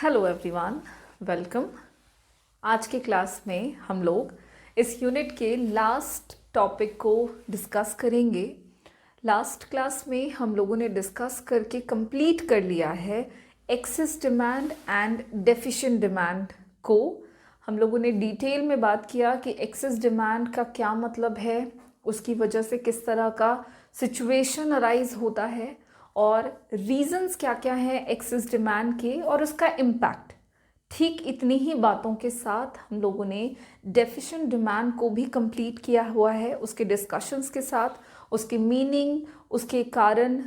Hello everyone, welcome. आज के class में हम लोग इस यूनिट के लास्ट टॉपिक को डिस्कस करेंगे। लास्ट क्लास में हम लोगों ने डिस्कस करके कंप्लीट कर लिया है excess demand and deficient demand को। हम लोगों ने डिटेल में बात किया कि एक्सेस डिमांड का क्या मतलब है, उसकी वजह से किस तरह का सिचुएशन अराइज होता है और रीजंस क्या क्या हैं एक्सेस डिमांड के और उसका इम्पैक्ट। ठीक इतनी ही बातों के साथ हम लोगों ने डेफिशिएंट डिमांड को भी कंप्लीट किया हुआ है, उसके डिस्कशंस के साथ, उसके मीनिंग, उसके कारण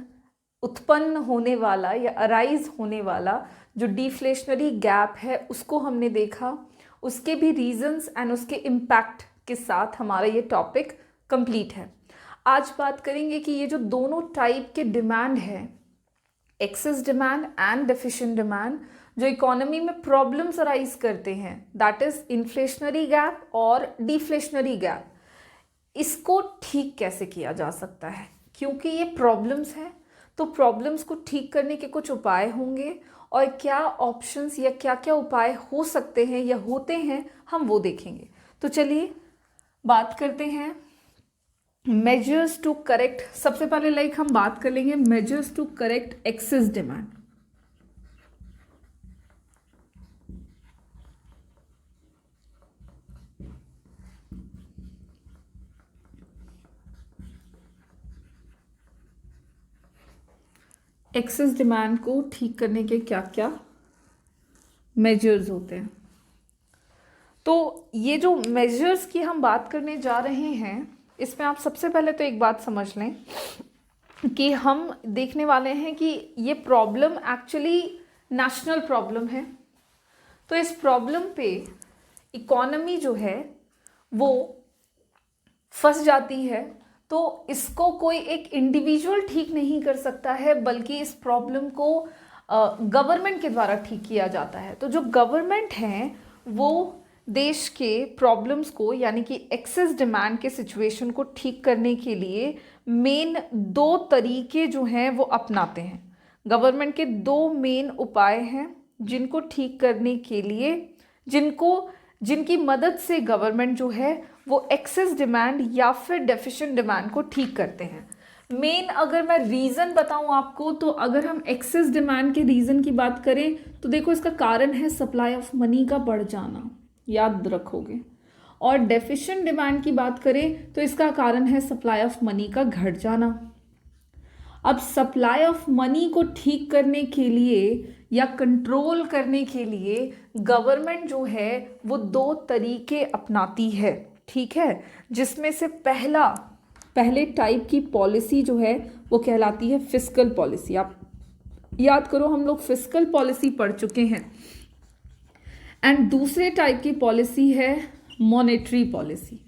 उत्पन्न होने वाला या अराइज होने वाला जो डिफ्लेशनरी गैप है उसको हमने देखा, उसके भी रीजंस एंड उसके इम्पैक्ट के साथ हमारा ये टॉपिक कंप्लीट है। आज बात करेंगे कि ये जो दोनों टाइप के डिमांड है, excess demand and deficient demand, जो इकोनॉमी में प्रॉब्लम्स अराइज करते हैं, दैट इज इन्फ्लेशनरी गैप और डिफ्लेशनरी गैप, इसको ठीक कैसे किया जा सकता है। क्योंकि ये प्रॉब्लम्स हैं तो प्रॉब्लम्स को ठीक करने के कुछ उपाय होंगे और क्या ऑप्शंस या क्या क्या उपाय हो सकते हैं या होते हैं हम वो देखेंगे। तो चलिए बात करते हैं मेजर्स टू करेक्ट। सबसे पहले हम बात कर लेंगे measures to correct excess demand. Excess demand को ठीक करने के क्या क्या मेजर्स होते हैं। तो ये जो मेजर्स की हम बात करने जा रहे हैं, इसमें आप सबसे पहले तो एक बात समझ लें कि हम देखने वाले हैं कि ये प्रॉब्लम एक्चुअली नेशनल प्रॉब्लम है। तो इस प्रॉब्लम पे इकोनॉमी जो है वो फंस जाती है। तो इसको कोई एक इंडिविजुअल ठीक नहीं कर सकता है, बल्कि इस प्रॉब्लम को गवर्नमेंट के द्वारा ठीक किया जाता है। तो जो गवर्नमेंट है वो देश के प्रॉब्लम्स को, यानी कि एक्सेस डिमांड के सिचुएशन को ठीक करने के लिए मेन दो तरीके जो हैं वो अपनाते हैं। गवर्नमेंट के दो मेन उपाय हैं जिनको ठीक करने के लिए, जिनकी मदद से गवर्नमेंट जो है वो एक्सेस डिमांड या फिर डेफिशिएंट डिमांड को ठीक करते हैं। मेन अगर मैं रीज़न बताऊं आपको, तो अगर हम एक्सेस डिमांड के रीज़न की बात करें तो देखो, इसका कारण है सप्लाई ऑफ मनी का बढ़ जाना, याद रखोगे। और डेफिशिएंट डिमांड की बात करें तो इसका कारण है सप्लाई ऑफ मनी का घट जाना। अब सप्लाई ऑफ मनी को ठीक करने के लिए या कंट्रोल करने के लिए गवर्नमेंट जो है वो दो तरीके अपनाती है, ठीक है। जिसमें से पहले टाइप की पॉलिसी जो है वो कहलाती है फिस्कल पॉलिसी। आप याद करो, हम लोग फिस्कल पॉलिसी पढ़ चुके हैं। एंड दूसरे टाइप की पॉलिसी है मॉनेटरी पॉलिसी।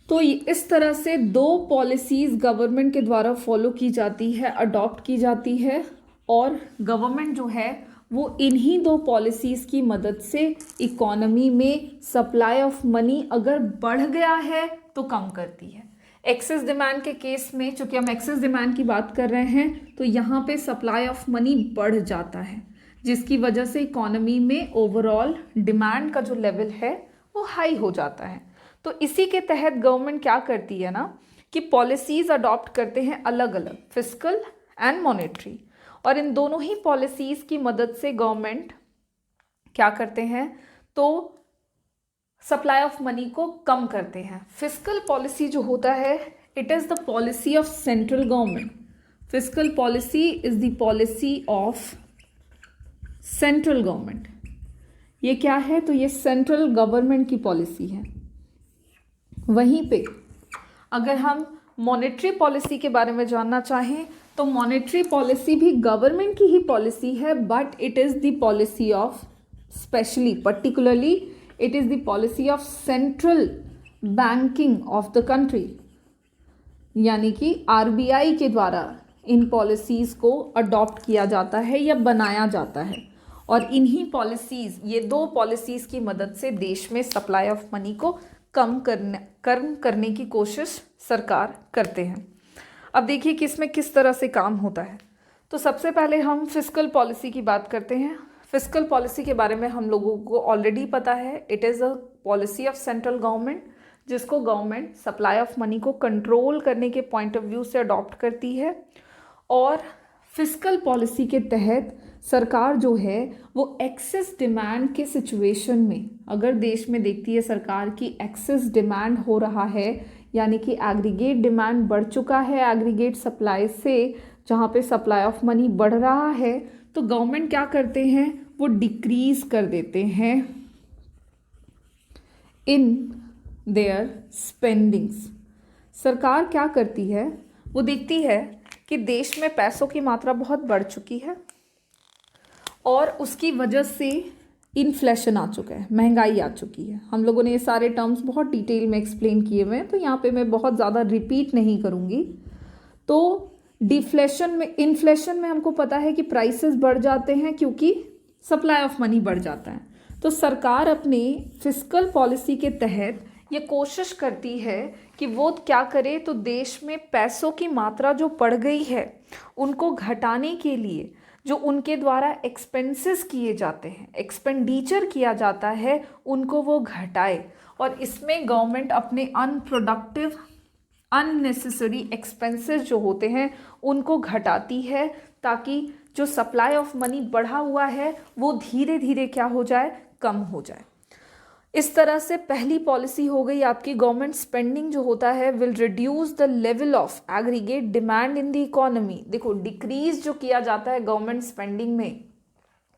तो इस तरह से दो पॉलिसीज गवर्नमेंट के द्वारा फॉलो की जाती है, अडॉप्ट की जाती है, और गवर्नमेंट जो है वो इन्हीं दो पॉलिसीज की मदद से इकोनॉमी में सप्लाई ऑफ मनी अगर बढ़ गया है तो कम करती है। एक्सेस डिमांड के केस में, चूंकि हम एक्सेस डिमांड की बात कर रहे हैं, तो यहाँ पे सप्लाई ऑफ मनी बढ़ जाता है, जिसकी वजह से इकोनॉमी में ओवरऑल डिमांड का जो लेवल है वो हाई हो जाता है। तो इसी के तहत गवर्नमेंट क्या करती है ना, कि पॉलिसीज अडॉप्ट करते हैं अलग अलग, फिस्कल एंड मॉनेटरी। और इन दोनों ही पॉलिसीज की मदद से गवर्नमेंट क्या करते हैं, तो सप्लाई ऑफ मनी को कम करते हैं। फिस्कल पॉलिसी जो होता है, it is the policy of central government. Fiscal policy is the policy of central government. ये क्या है, तो ये सेंट्रल गवर्नमेंट की पॉलिसी है। वहीं पे अगर हम मॉनेटरी पॉलिसी के बारे में जानना चाहें तो मॉनेटरी पॉलिसी भी गवर्नमेंट की ही पॉलिसी है, but it is the policy of, specially particularly it is the policy of central banking of the country. यानी कि आरबीआई के द्वारा इन पॉलिसीज़ को अडॉप्ट किया जाता है या बनाया जाता है। और इन्हीं पॉलिसीज़, ये दो पॉलिसीज़ की मदद से देश में सप्लाई ऑफ मनी को कम करने की कोशिश सरकार करते हैं। अब देखिए कि इसमें किस तरह से काम होता है। तो सबसे पहले हम फिस्कल पॉलिसी की बात करते हैं। फिस्कल पॉलिसी के बारे में हम लोगों को ऑलरेडी पता है, it is a policy of central government जिसको गवर्नमेंट सप्लाई ऑफ मनी को कंट्रोल करने के पॉइंट ऑफ व्यू से अडॉप्ट करती है। और फिस्कल पॉलिसी के तहत सरकार जो है वो एक्सेस डिमांड के सिचुएशन में, अगर देश में देखती है सरकार की एक्सेस डिमांड हो रहा है, यानी कि एग्रीगेट डिमांड बढ़ चुका है एग्रीगेट सप्लाई से, जहाँ पे सप्लाई ऑफ मनी बढ़ रहा है, तो गवर्नमेंट क्या करते हैं, वो डिक्रीज कर देते हैं इन देयर स्पेंडिंग्स। सरकार क्या करती है, वो देखती है कि देश में पैसों की मात्रा बहुत बढ़ चुकी है और उसकी वजह से इन्फ्लेशन आ चुका है, महंगाई आ चुकी है। हम लोगों ने ये सारे टर्म्स बहुत डिटेल में एक्सप्लेन किए हुए हैं, तो यहाँ पे मैं बहुत ज़्यादा रिपीट नहीं करूँगी। तो डिफ्लेशन में, इन्फ्लेशन में हमको पता है कि प्राइसेस बढ़ जाते हैं क्योंकि सप्लाई ऑफ मनी बढ़ जाता है। तो सरकार अपने फिस्कल पॉलिसी के तहत ये कोशिश करती है कि वो क्या करे, तो देश में पैसों की मात्रा जो बढ़ गई है उनको घटाने के लिए जो उनके द्वारा एक्सपेंसेस किए जाते हैं, एक्सपेंडिचर किया जाता है, उनको वो घटाए। और इसमें गवर्नमेंट अपने अनप्रोडक्टिव अननेसेसरी एक्सपेंसेस जो होते हैं उनको घटाती है, ताकि जो सप्लाई ऑफ मनी बढ़ा हुआ है वो धीरे धीरे क्या हो जाए, कम हो जाए। इस तरह से पहली पॉलिसी हो गई आपकी, गवर्नमेंट स्पेंडिंग जो होता है will reduce the level of aggregate demand in the economy. देखो, डिक्रीज जो किया जाता है गवर्नमेंट स्पेंडिंग में,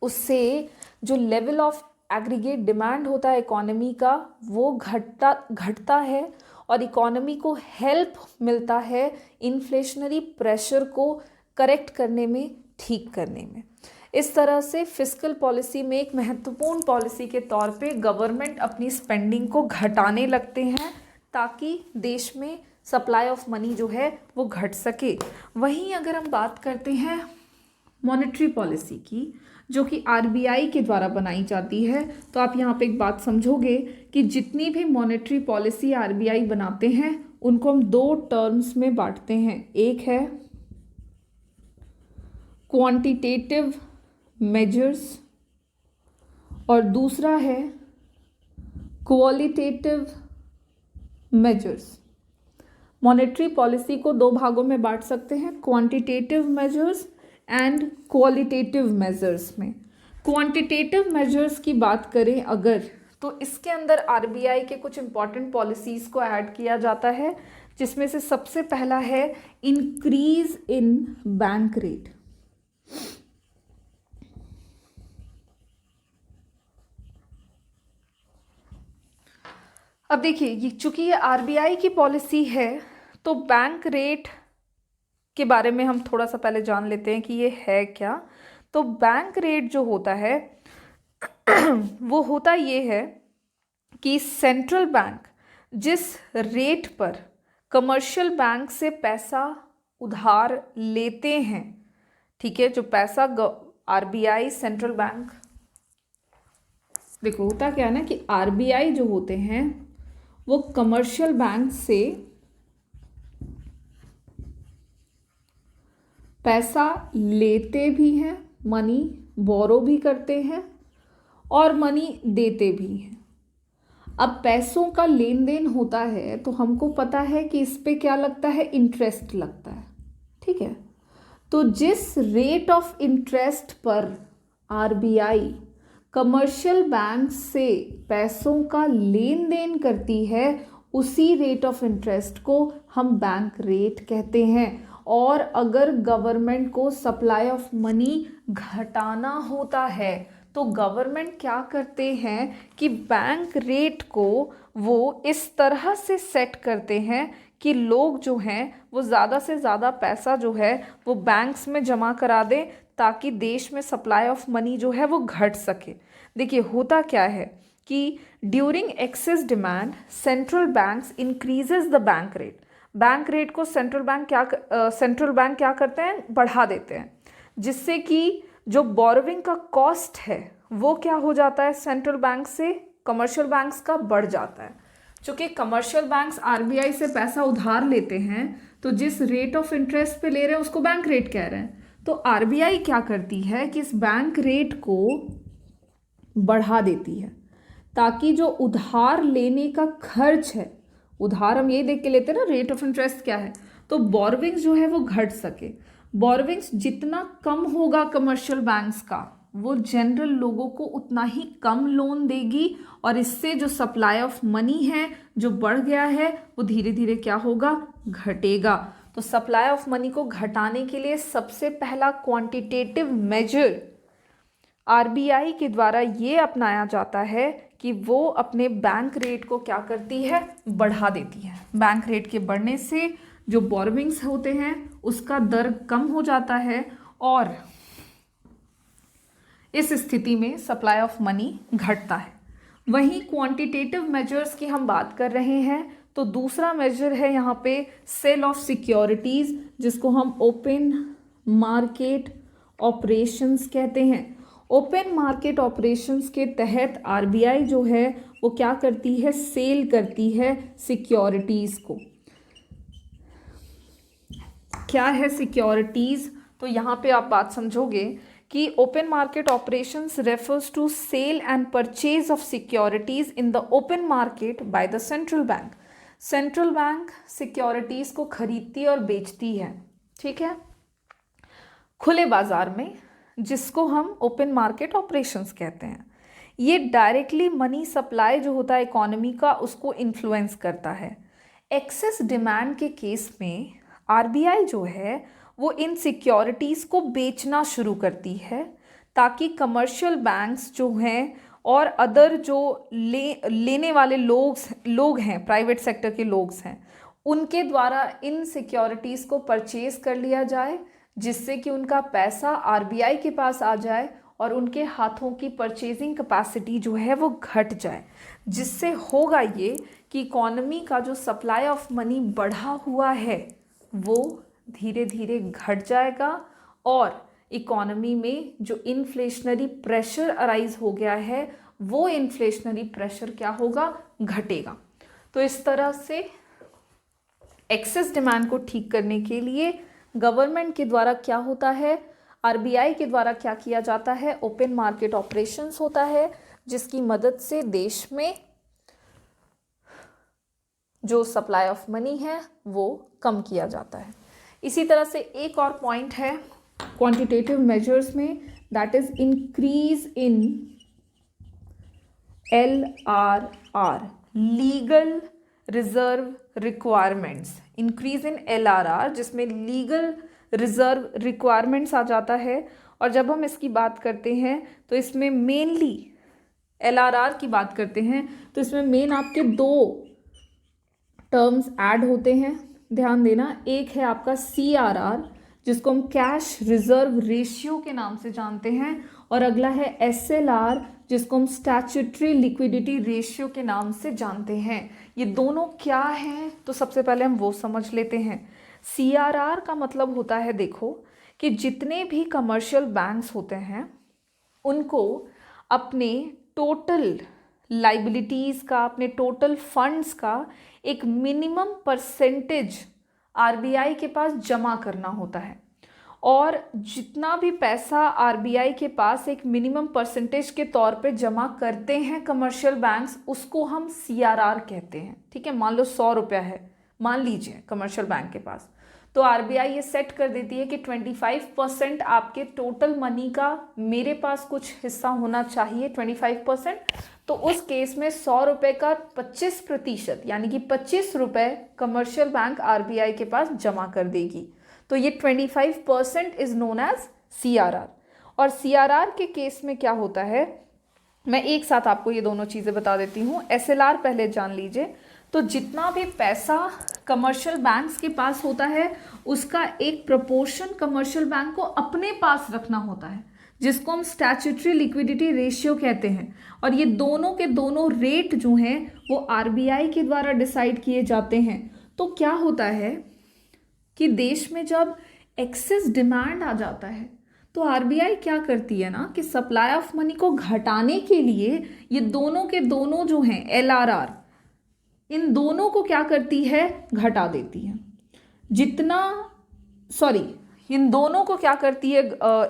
उससे जो लेवल ऑफ एग्रीगेट डिमांड होता है इकोनॉमी का वो घटता है और इकोनॉमी को हेल्प मिलता है इन्फ्लेशनरी प्रेशर को करेक्ट करने में, ठीक करने में। इस तरह से फिस्कल पॉलिसी में एक महत्वपूर्ण पॉलिसी के तौर पे गवर्नमेंट अपनी स्पेंडिंग को घटाने लगते हैं ताकि देश में सप्लाई ऑफ मनी जो है वो घट सके। वहीं अगर हम बात करते हैं मॉनेटरी पॉलिसी की, जो कि आरबीआई के द्वारा बनाई जाती है, तो आप यहाँ पे एक बात समझोगे कि जितनी भी मॉनेटरी पॉलिसी आरबीआई बनाते हैं उनको हम दो टर्म्स में बांटते हैं। एक है क्वांटिटेटिव मेजर्स और दूसरा है क्वालिटेटिव मेजर्स। मॉनेटरी पॉलिसी को दो भागों में बांट सकते हैं, quantitative measures and qualitative measures में। क्वांटिटेटिव मेजर्स की बात करें अगर, तो इसके अंदर आरबीआई के कुछ इंपॉर्टेंट पॉलिसीज़ को ऐड किया जाता है, जिसमें से सबसे पहला है इंक्रीज इन बैंक रेट। अब देखिए, ये चूंकि ये आरबीआई की पॉलिसी है तो बैंक रेट के बारे में हम थोड़ा सा पहले जान लेते हैं कि ये है क्या। तो बैंक रेट जो होता है वो होता ये है कि सेंट्रल बैंक जिस रेट पर कमर्शियल बैंक से पैसा उधार लेते हैं, ठीक है, जो पैसा आरबीआई सेंट्रल बैंक, देखो होता क्या है ना कि आरबीआई जो होते हैं वो कमर्शियल बैंक से पैसा लेते भी हैं, मनी बोरो भी करते हैं और मनी देते भी हैं। अब पैसों का लेन देन होता है तो हमको पता है कि इस पे क्या लगता है, इंटरेस्ट लगता है, ठीक है। तो जिस रेट ऑफ इंटरेस्ट पर आरबीआई कमर्शियल बैंक से पैसों का लेन देन करती है, उसी रेट ऑफ इंटरेस्ट को हम बैंक रेट कहते हैं। और अगर गवर्नमेंट को सप्लाई ऑफ मनी घटाना होता है तो गवर्नमेंट क्या करते हैं कि बैंक रेट को वो इस तरह से सेट करते हैं कि लोग जो हैं वो ज़्यादा से ज़्यादा पैसा जो है वो बैंक्स में जमा करा दें, ताकि देश में सप्लाई ऑफ मनी जो है वो घट सके। देखिए होता क्या है कि during excess demand central banks increases the bank rate. Bank rate को सेंट्रल बैंक क्या करते हैं, बढ़ा देते हैं, जिससे कि जो बोरोविंग का कॉस्ट है वो क्या हो जाता है, सेंट्रल बैंक से कमर्शियल बैंक्स का बढ़ जाता है। चूँकि कमर्शियल बैंक्स आरबीआई से पैसा उधार लेते हैं तो जिस रेट ऑफ इंटरेस्ट पे ले रहे हैं उसको बैंक रेट कह रहे हैं। तो आरबीआई क्या करती है कि इस बैंक रेट को बढ़ा देती है, ताकि जो उधार लेने का खर्च है, उधार हम ये देख के लेते हैं ना रेट ऑफ इंटरेस्ट क्या है, तो बोरोविंग्स जो है वो घट सके। बोरोविंग्स जितना कम होगा कमर्शियल बैंक्स का, वो जनरल लोगों को उतना ही कम लोन देगी, और इससे जो सप्लाई ऑफ मनी है जो बढ़ गया है वो धीरे धीरे क्या होगा, घटेगा। तो सप्लाई ऑफ मनी को घटाने के लिए सबसे पहला क्वांटिटेटिव मेजर आरबीआई के द्वारा ये अपनाया जाता है कि वो अपने बैंक रेट को क्या करती है, बढ़ा देती है। बैंक रेट के बढ़ने से जो बोरोविंग्स होते हैं उसका दर कम हो जाता है, और इस स्थिति में सप्लाई ऑफ मनी घटता है। वहीं क्वांटिटेटिव मेजर्स की हम बात कर रहे हैं, तो दूसरा मेजर है यहाँ पे सेल ऑफ सिक्योरिटीज, जिसको हम ओपन मार्केट ऑपरेशंस कहते हैं। ओपन मार्केट ऑपरेशंस के तहत आरबीआई जो है वो क्या करती है, सेल करती है सिक्योरिटीज को। क्या है सिक्योरिटीज, तो यहाँ पे आप बात समझोगे कि open market operations refers to sale and purchase of securities in the open market by the central bank. Central bank securities को खरीदती और बेचती है, ठीक है, खुले बाजार में, जिसको हम ओपन मार्केट ऑपरेशंस कहते हैं। ये डायरेक्टली मनी सप्लाई जो होता है इकोनॉमी का, उसको इन्फ्लुएंस करता है। एक्सेस डिमांड के केस में आरबीआई जो है वो इन सिक्योरिटीज़ को बेचना शुरू करती है, ताकि कमर्शियल बैंक्स जो हैं और अदर जो लेने वाले लोग हैं, प्राइवेट सेक्टर के लोग हैं, उनके द्वारा इन सिक्योरिटीज़ को परचेज कर लिया जाए, जिससे कि उनका पैसा आरबीआई के पास आ जाए और उनके हाथों की परचेजिंग कैपेसिटी जो है वो घट जाए। जिससे होगा ये कि इकोनॉमी का जो सप्लाई ऑफ मनी बढ़ा हुआ है वो धीरे धीरे घट जाएगा, और इकोनॉमी में जो इन्फ्लेशनरी प्रेशर अराइज हो गया है वो इन्फ्लेशनरी प्रेशर क्या होगा, घटेगा। तो इस तरह से एक्सेस डिमांड को ठीक करने के लिए गवर्नमेंट के द्वारा क्या होता है, आरबीआई के द्वारा क्या किया जाता है, ओपन मार्केट ऑपरेशंस होता है, जिसकी मदद से देश में जो सप्लाई ऑफ मनी है वो कम किया जाता है। इसी तरह से एक और पॉइंट है क्वांटिटेटिव मेजर्स में, that is increase in LRR, legal reserve requirements. Increase in LRR, जिसमें लीगल रिजर्व रिक्वायरमेंट्स आ जाता है। और जब हम इसकी बात करते हैं तो इसमें मेनली LRR की बात करते हैं तो इसमें मेन आपके दो टर्म्स ऐड होते हैं, ध्यान देना। एक है आपका CRR, जिसको हम कैश रिजर्व रेशियो के नाम से जानते हैं, और अगला है SLR, जिसको हम स्टैट्यूटरी लिक्विडिटी रेशियो के नाम से जानते हैं। ये दोनों क्या हैं, तो सबसे पहले हम वो समझ लेते हैं। CRR का मतलब होता है, देखो, कि जितने भी कमर्शियल बैंक्स होते हैं उनको अपने टोटल लाइबिलिटीज़ का, अपने टोटल फंड्स का एक मिनिमम परसेंटेज आरबीआई के पास जमा करना होता है। और जितना भी पैसा आरबीआई के पास एक मिनिमम परसेंटेज के तौर पे जमा करते हैं कमर्शियल बैंक्स, उसको हम CRR कहते हैं, ठीक है। मान लो 100 रुपया है, मान लीजिए कमर्शियल बैंक के पास, तो आरबीआई ये सेट कर देती है कि 25% आपके टोटल मनी का मेरे पास कुछ हिस्सा होना चाहिए, 25%। तो उस केस में 100 रुपये का 25%, यानी कि 25 रुपये कमर्शियल बैंक आरबीआई के पास जमा कर देगी। तो ये 25% इज नोन एज CRR। और CRR के केस में क्या होता है, मैं एक साथ आपको ये दोनों चीज़ें बता देती हूँ। SLR पहले जान लीजिए। तो जितना भी पैसा कमर्शियल बैंक्स के पास होता है उसका एक प्रोपोर्शन कमर्शियल बैंक को अपने पास रखना होता है, जिसको हम स्टैट्यूटरी लिक्विडिटी रेशियो कहते हैं। और ये दोनों के दोनों रेट जो हैं वो आरबीआई के द्वारा डिसाइड किए जाते हैं। तो क्या होता है कि देश में जब एक्सेस डिमांड आ जाता है तो आरबीआई क्या करती है ना, कि सप्लाई ऑफ मनी को घटाने के लिए ये दोनों के दोनों जो हैं LRR, इन दोनों को क्या करती है, घटा देती है। इन दोनों को क्या करती है,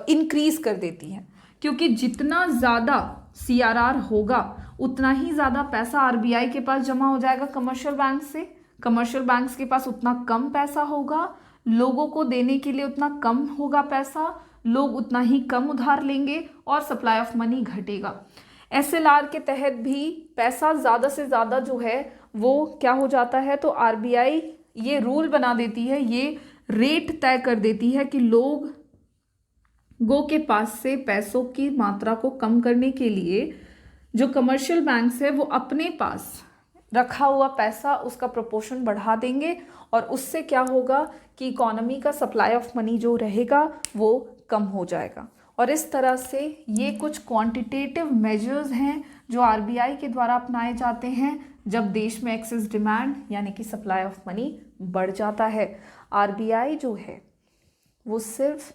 इंक्रीज कर देती है। क्योंकि जितना ज़्यादा CRR होगा उतना ही ज़्यादा पैसा RBI के पास जमा हो जाएगा कमर्शियल बैंक से। कमर्शियल बैंक्स के पास उतना कम पैसा होगा, लोगों को देने के लिए उतना कम होगा पैसा, लोग उतना ही कम उधार लेंगे और सप्लाई ऑफ मनी घटेगा। SLR के तहत भी पैसा ज़्यादा से ज़्यादा जो है वो क्या हो जाता है, तो RBI ये रूल बना देती है, ये रेट तय कर देती है कि लोगों के पास से पैसों की मात्रा को कम करने के लिए जो कमर्शियल बैंक्स है वो अपने पास रखा हुआ पैसा उसका प्रोपोर्शन बढ़ा देंगे और उससे क्या होगा कि इकोनॉमी का सप्लाई ऑफ मनी जो रहेगा वो कम हो जाएगा। और इस तरह से ये कुछ क्वांटिटेटिव मेजर्स हैं जो RBI के द्वारा अपनाए जाते हैं जब देश में एक्सेस डिमांड यानी कि सप्लाई ऑफ मनी बढ़ जाता है। RBI जो है वो सिर्फ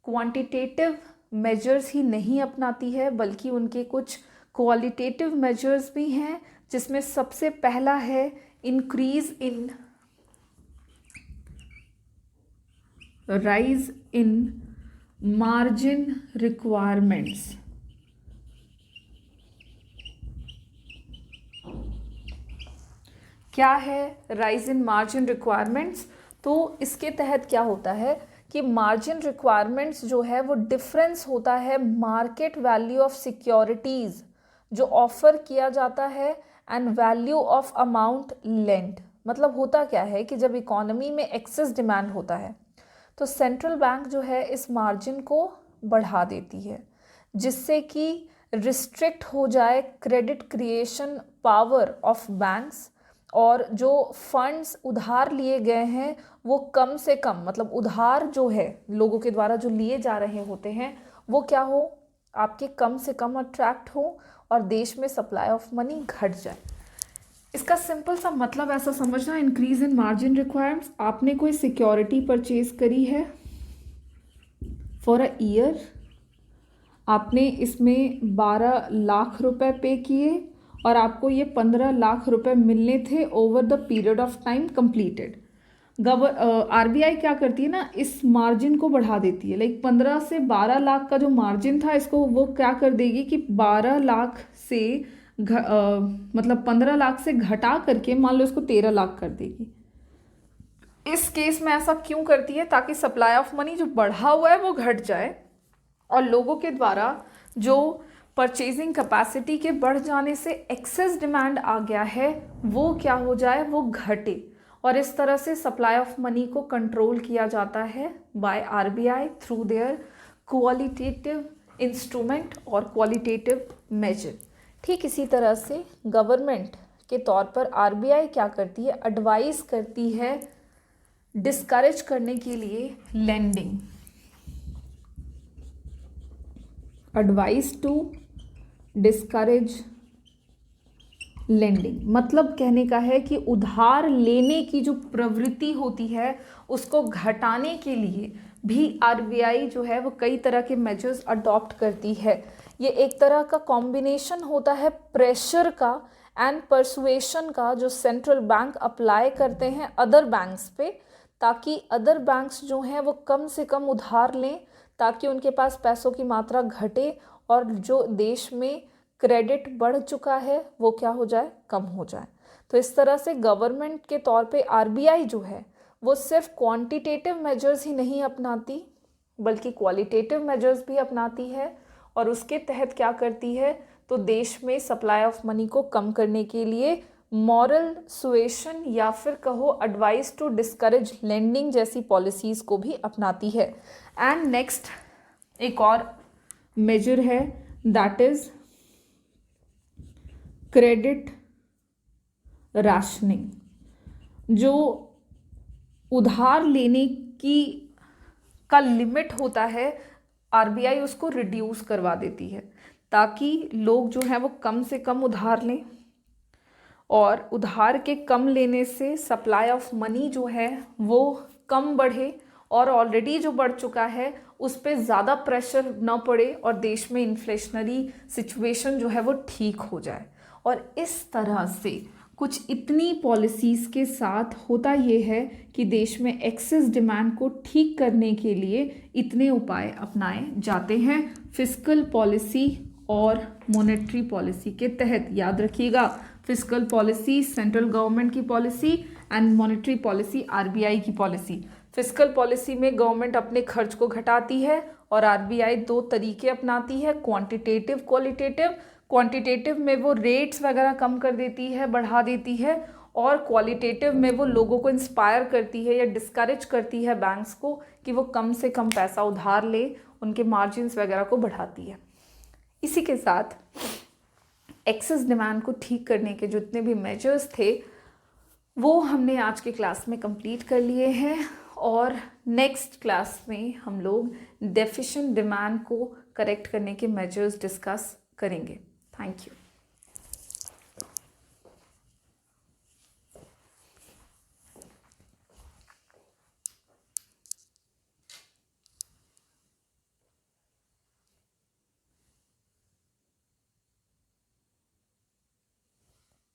क्वांटिटेटिव मेजर्स ही नहीं अपनाती है बल्कि उनके कुछ क्वालिटेटिव मेजर्स भी हैं, जिसमें सबसे पहला है increase in rise in margin requirements. क्या है राइज इन मार्जिन रिक्वायरमेंट्स? तो इसके तहत क्या होता है कि मार्जिन रिक्वायरमेंट्स जो है वो डिफरेंस होता है मार्केट वैल्यू ऑफ सिक्योरिटीज़ जो ऑफर किया जाता है and value of amount lend. मतलब होता क्या है कि जब इकोनॉमी में एक्सेस डिमांड होता है तो सेंट्रल बैंक जो है इस मार्जिन को बढ़ा देती है, जिससे कि रिस्ट्रिक्ट हो जाए credit creation power of banks और जो फंड्स उधार लिए गए हैं वो कम से कम, मतलब उधार जो है लोगों के द्वारा जो लिए जा रहे होते हैं वो क्या हो, आपके कम से कम अट्रैक्ट हो और देश में सप्लाई ऑफ मनी घट जाए। इसका सिंपल सा मतलब ऐसा समझना, इंक्रीज इन मार्जिन रिक्वायरमेंट्स, आपने कोई सिक्योरिटी परचेज करी है फॉर अ ईयर, आपने इसमें 12 लाख रुपए पे किए और आपको ये 15 लाख रुपए मिलने थे over the period of time completed. RBI क्या करती है ना, इस मार्जिन को बढ़ा देती है, लाइक 15 से 12 लाख का जो मार्जिन था इसको वो क्या कर देगी कि 12 लाख से मतलब 15 लाख से घटा करके मान लो इसको 13 लाख कर देगी। इस केस में ऐसा क्यों करती है? ताकि सप्लाई ऑफ मनी जो बढ़ा हुआ है वो घट जाए और लोगों के द्वारा जो परचेजिंग कैपेसिटी के बढ़ जाने से एक्सेस डिमांड आ गया है वो क्या हो जाए, वो घटे। और इस तरह से सप्लाई ऑफ मनी को कंट्रोल किया जाता है by RBI through their qualitative instrument और क्वालिटेटिव मेजर। ठीक इसी तरह से गवर्नमेंट के तौर पर RBI क्या करती है, एडवाइस करती है डिस्करेज करने के लिए lending, advice to discourage lending. मतलब कहने का है कि उधार लेने की जो प्रवृत्ति होती है उसको घटाने के लिए भी RBI जो है वो कई तरह के मेजर्स अडॉप्ट करती है। ये एक तरह का कॉम्बिनेशन होता है प्रेशर का एंड परसुएशन का जो सेंट्रल बैंक अप्लाई करते हैं अदर बैंक्स पे, ताकि अदर बैंक्स जो हैं वो कम से कम उधार लें ताकि उनके पास पैसों की मात्रा घटे और जो देश में क्रेडिट बढ़ चुका है वो क्या हो जाए, कम हो जाए। तो इस तरह से गवर्नमेंट के तौर पे RBI जो है वो सिर्फ क्वांटिटेटिव मेजर्स ही नहीं अपनाती बल्कि क्वालिटेटिव मेजर्स भी अपनाती है और उसके तहत क्या करती है, तो देश में सप्लाई ऑफ मनी को कम करने के लिए मॉरल सुएशन या फिर कहो एडवाइस टू डिस्करेज लेंडिंग जैसी पॉलिसीज़ को भी अपनाती है। एंड नेक्स्ट एक और मेजर है दैट इज क्रेडिट राशनिंग। जो उधार लेने की का लिमिट होता है RBI उसको रिड्यूस करवा देती है ताकि लोग जो हैं वो कम से कम उधार लें और उधार के कम लेने से सप्लाई ऑफ मनी जो है वो कम बढ़े और ऑलरेडी जो बढ़ चुका है उस पर ज़्यादा प्रेशर न पड़े और देश में इन्फ्लेशनरी सिचुएशन जो है वो ठीक हो जाए। और इस तरह से कुछ इतनी पॉलिसीज़ के साथ होता ये है कि देश में एक्सेस डिमांड को ठीक करने के लिए इतने उपाय अपनाए जाते हैं। फिस्कल पॉलिसी और मॉनेटरी पॉलिसी के तहत। याद रखिएगा, फिस्कल पॉलिसी सेंट्रल गवर्नमेंट की policy and monetary policy RBI की पॉलिसी। फिस्कल पॉलिसी में गवर्नमेंट अपने खर्च को घटाती है और आरबीआई दो तरीके अपनाती है, क्वांटिटेटिव, क्वालिटेटिव। क्वांटिटेटिव में वो रेट्स वगैरह कम कर देती है, बढ़ा देती है, और क्वालिटेटिव में वो लोगों को इंस्पायर करती है या डिस्करेज करती है बैंक्स को कि वो कम से कम पैसा उधार ले, उनके मार्जिन्स वगैरह को बढ़ाती है। इसी के साथ एक्सेस डिमांड को ठीक करने के जितने भी मेजर्स थे वो हमने आज के क्लास में कंप्लीट कर लिए हैं, और नेक्स्ट क्लास में हम लोग डेफिशिएंट डिमांड को करेक्ट करने के मेजर्स डिस्कस करेंगे। Thank you.